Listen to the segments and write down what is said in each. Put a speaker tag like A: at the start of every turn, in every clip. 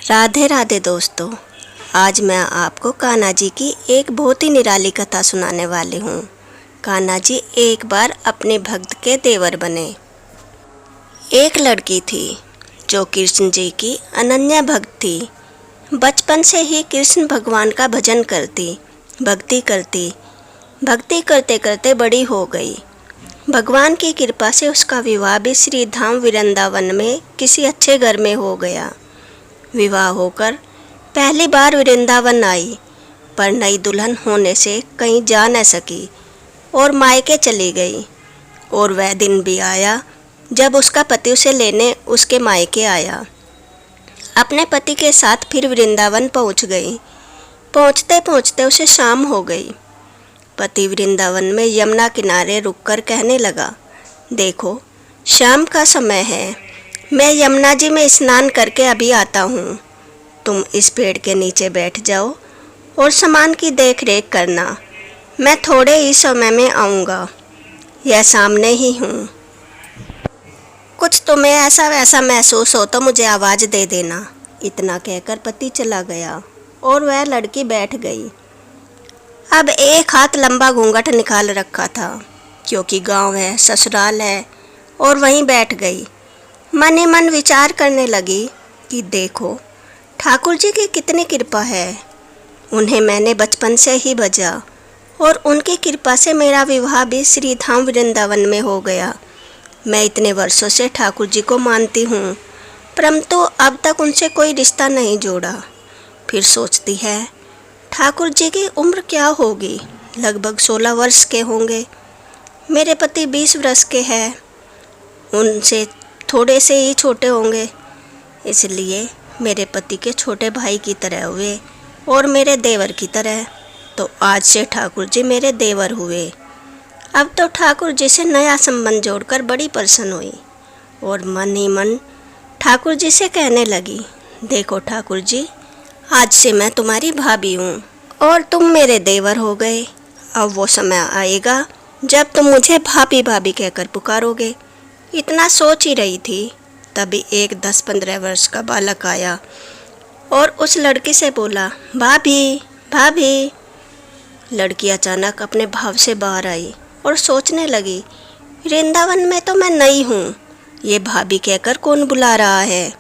A: राधे राधे दोस्तों। आज मैं आपको कान्हा जी की एक बहुत ही निराली कथा सुनाने वाली हूँ। कान्हा जी एक बार अपने भक्त के देवर बने। एक लड़की थी जो कृष्ण जी की अनन्या भक्त थी। बचपन से ही कृष्ण भगवान का भजन करती, भक्ति करते करते बड़ी हो गई। भगवान की कृपा से उसका विवाह भी श्री धाम वृंदावन में किसी अच्छे घर में हो गया। विवाह होकर पहली बार वृंदावन आई, पर नई दुल्हन होने से कहीं जा न सकी और मायके चली गई। और वह दिन भी आया जब उसका पति उसे लेने उसके मायके आया। अपने पति के साथ फिर वृंदावन पहुंच गई। पहुंचते पहुंचते उसे शाम हो गई। पति वृंदावन में यमुना किनारे रुककर कहने लगा, देखो शाम का समय है, मैं यमुना जी में स्नान करके अभी आता हूँ। तुम इस पेड़ के नीचे बैठ जाओ और सामान की देख रेख करना। मैं थोड़े ही समय में आऊँगा। यह सामने ही हूँ। कुछ तुम्हें ऐसा वैसा महसूस हो तो मुझे आवाज़ दे देना। इतना कहकर पति चला गया और वह लड़की बैठ गई। अब एक हाथ लंबा घूंघट निकाल रखा था, क्योंकि गांव है, ससुराल है, और वहीं बैठ गई। मन ही मन विचार करने लगी कि देखो ठाकुर जी की कितनी कृपा है। उन्हें मैंने बचपन से ही भजा और उनकी कृपा से मेरा विवाह भी श्री धाम वृंदावन में हो गया। मैं इतने वर्षों से ठाकुर जी को मानती हूँ, परंतु अब तक उनसे कोई रिश्ता नहीं जोड़ा। फिर सोचती है ठाकुर जी की उम्र क्या होगी, लगभग 16 वर्ष के होंगे। मेरे पति 20 वर्ष के हैं, उनसे थोड़े से ही छोटे होंगे, इसलिए मेरे पति के छोटे भाई की तरह हुए और मेरे देवर की तरह। तो आज से ठाकुर जी मेरे देवर हुए। अब तो ठाकुर जी से नया संबंध जोड़कर बड़ी प्रसन्न हुई और मन ही मन ठाकुर जी से कहने लगी, देखो ठाकुर जी, आज से मैं तुम्हारी भाभी हूँ और तुम मेरे देवर हो गए। अब वो समय आएगा जब तुम मुझे भाभी भाभी कहकर पुकारोगे। इतना सोच ही रही थी, तभी एक 10-15 वर्ष का बालक आया और उस लड़की से बोला, भाभी भाभी। लड़की अचानक अपने भाव से बाहर आई और सोचने लगी, वृंदावन में तो मैं नई हूँ, ये भाभी कहकर कौन बुला रहा है।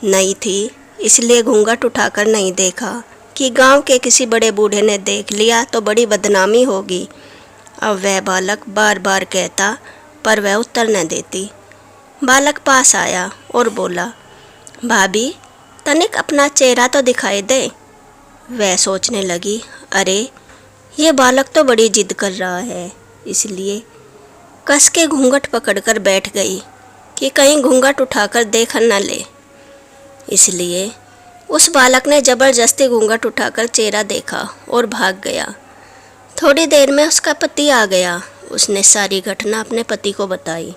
A: नई थी इसलिए घूंघट उठाकर नहीं देखा कि गांव के किसी बड़े बूढ़े ने देख लिया तो बड़ी बदनामी होगी। अब वह बालक बार बार कहता, पर वह उत्तर न देती। बालक पास आया और बोला, भाभी तनिक अपना चेहरा तो दिखाई दे। वह सोचने लगी, अरे ये बालक तो बड़ी जिद कर रहा है, इसलिए कस के घूंघट पकड़कर बैठ गई कि कहीं घूंघट उठाकर देख न ले। इसलिए उस बालक ने जबरदस्ती घूंघट उठाकर चेहरा देखा और भाग गया। थोड़ी देर में उसका पति आ गया। उसने सारी घटना अपने पति को बताई।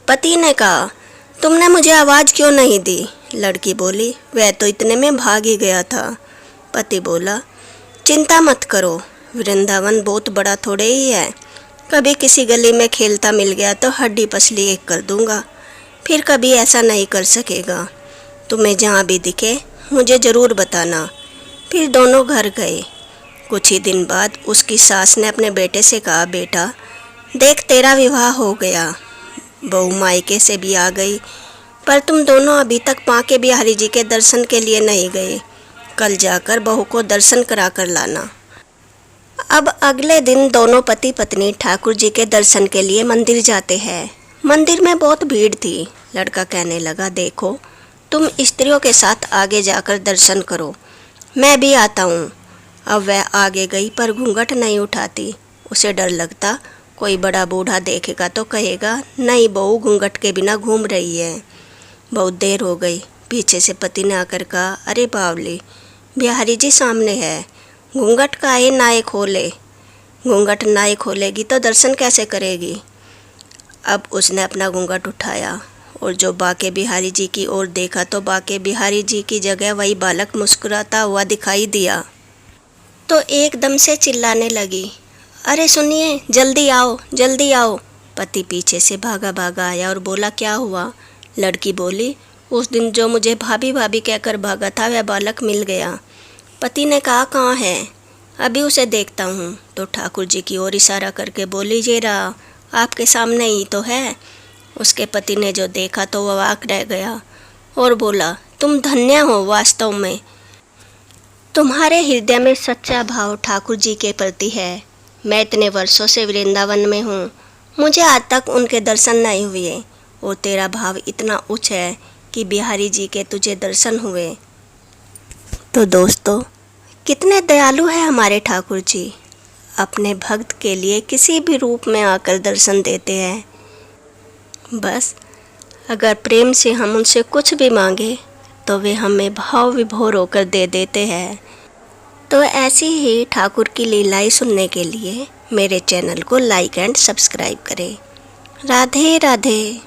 A: पति ने कहा, तुमने मुझे आवाज़ क्यों नहीं दी। लड़की बोली, वह तो इतने में भाग ही गया था। पति बोला, चिंता मत करो, वृंदावन बहुत बड़ा थोड़े ही है। कभी किसी गली में खेलता मिल गया तो हड्डी पसली एक कर दूंगा, फिर कभी ऐसा नहीं कर सकेगा। तुम्हें जहाँ भी दिखे मुझे ज़रूर बताना। फिर दोनों घर गए। कुछ ही दिन बाद उसकी सास ने अपने बेटे से कहा, बेटा देख तेरा विवाह हो गया, बहू मायके से भी आ गई, पर तुम दोनों अभी तक बांके बिहारी जी के दर्शन के लिए नहीं गए। कल जाकर बहू को दर्शन करा कर लाना। अब अगले दिन दोनों पति पत्नी ठाकुर जी के दर्शन के लिए मंदिर जाते हैं। मंदिर में बहुत भीड़ थी। लड़का कहने लगा, देखो तुम स्त्रियों के साथ आगे जाकर दर्शन करो, मैं भी आता हूँ। अब वह आगे गई पर घूंघट नहीं उठाती। उसे डर लगता कोई बड़ा बूढ़ा देखेगा तो कहेगा, नई बहू घूंघट के बिना घूम रही है। बहुत देर हो गई। पीछे से पति ने आकर कहा, अरे बावली, बिहारी जी सामने है, घूंघट काहे नाए खोले। घूंघट नाए खोलेगी तो दर्शन कैसे करेगी। अब उसने अपना घूंघट उठाया और जो बाके बिहारी जी की ओर देखा तो बाके बिहारी जी की जगह वही बालक मुस्कुराता हुआ दिखाई दिया। तो एकदम से चिल्लाने लगी, अरे सुनिए, जल्दी आओ जल्दी आओ। पति पीछे से भागा भागा आया और बोला, क्या हुआ। लड़की बोली, उस दिन जो मुझे भाभी भाभी कहकर भागा था वह बालक मिल गया। पति ने कहा, कहाँ है? अभी उसे देखता हूँ। तो ठाकुर जी की ओर इशारा करके बोली, ये रहा, आपके सामने ही तो है। उसके पति ने जो देखा तो वह अवाक रह गया और बोला, तुम धन्य हो वास्तव में, तुम्हारे हृदय में सच्चा भाव ठाकुर जी के प्रति है। मैं इतने वर्षों से वृंदावन में हूँ, मुझे आज तक उनके दर्शन नहीं हुए और तेरा भाव इतना उच्च है कि बिहारी जी के तुझे दर्शन हुए। तो दोस्तों, कितने दयालु है हमारे ठाकुर जी, अपने भक्त के लिए किसी भी रूप में आकर दर्शन देते हैं। बस अगर प्रेम से हम उनसे कुछ भी मांगे तो वे हमें भाव विभोर होकर दे देते हैं। तो ऐसी ही ठाकुर की लीलाएं सुनने के लिए मेरे चैनल को लाइक एंड सब्सक्राइब करें। राधे राधे।